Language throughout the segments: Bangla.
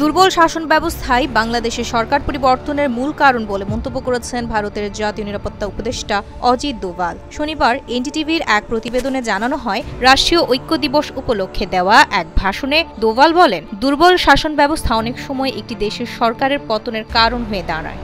দুর্বল শাসন ব্যবস্থায় বাংলাদেশের সরকার পরিবর্তনের মূল কারণ বলে মন্তব্য করেছেন ভারতের জাতীয় নিরাপত্তা উপদেষ্টা অজিত দোভাল। শনিবার এনডিটিভির এক প্রতিবেদনে জানানো হয়, রাষ্ট্রীয় ঐক্য দিবস উপলক্ষে দেওয়া এক ভাষণে দোভাল বলেন, দুর্বল শাসন ব্যবস্থা অনেক সময় একটি দেশের সরকারের পতনের কারণ হয়ে দাঁড়ায়।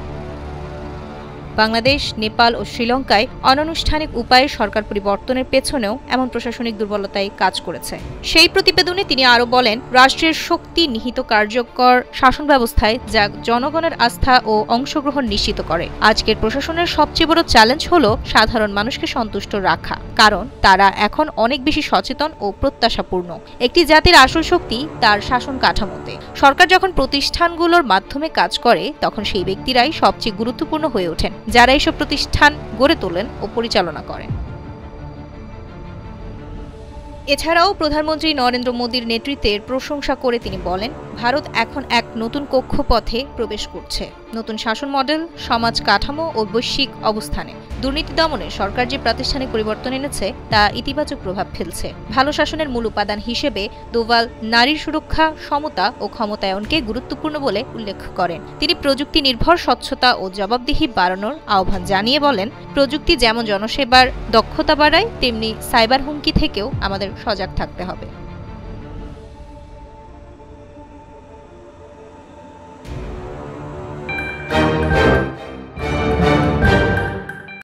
বাংলাদেশ, নেপাল ও শ্রীলঙ্কায় অনানুষ্ঠানিক উপায়ে সরকার পরিবর্তনের পেছনেও এমন প্রশাসনিক দুর্বলতাই কাজ করেছে। সেই প্রতিবেদনে তিনি আরও বলেন, রাষ্ট্রের শক্তি নিহিত কার্যকর শাসন ব্যবস্থায় যা জনগণের আস্থা ও অংশগ্রহণ নিশ্চিত করে। আজকের প্রশাসনের সবচেয়ে বড় চ্যালেঞ্জ হলো সাধারণ মানুষকে সন্তুষ্ট রাখা, কারণ তারা এখন অনেক বেশি সচেতন ও প্রত্যাশাপূর্ণ। একটি জাতির আসল শক্তি তার শাসন কাঠামোতে। সরকার যখন প্রতিষ্ঠানগুলোর মাধ্যমে কাজ করে, তখন সেই ব্যক্তিরাই সবচেয়ে গুরুত্বপূর্ণ হয়ে ওঠেন, যারা এইসব প্রতিষ্ঠান গড়ে তোলেন ও পরিচালনা করেন। এছাড়াও প্রধানমন্ত্রী নরেন্দ্র মোদীর নেতৃত্বের প্রশংসা করে তিনি বলেন, ভারত এখন এক নতুন কক্ষপথে প্রবেশ করছে। নতুন শাসন মডেল, সমাজ কাঠামো ও বৈশ্বিক অবস্থানে দুর্নীতি দমনে সরকার যে প্রাতিষ্ঠানিক পরিবর্তন এনেছে তা ইতিবাচক প্রভাব ফেলছে। ভালো শাসনের মূল উপাদান হিসেবে দোভাল নারীর সুরক্ষা, সমতা ও ক্ষমতায়নকে গুরুত্বপূর্ণ বলে উল্লেখ করেন। তিনি প্রযুক্তি নির্ভর স্বচ্ছতা ও জবাবদিহি বাড়ানোর আহ্বান জানিয়ে বলেন, প্রযুক্তি যেমন জনসেবার দক্ষতা বাড়ায়, তেমনি সাইবার হুমকি থেকেও আমাদের সজাগ থাকতে হবে।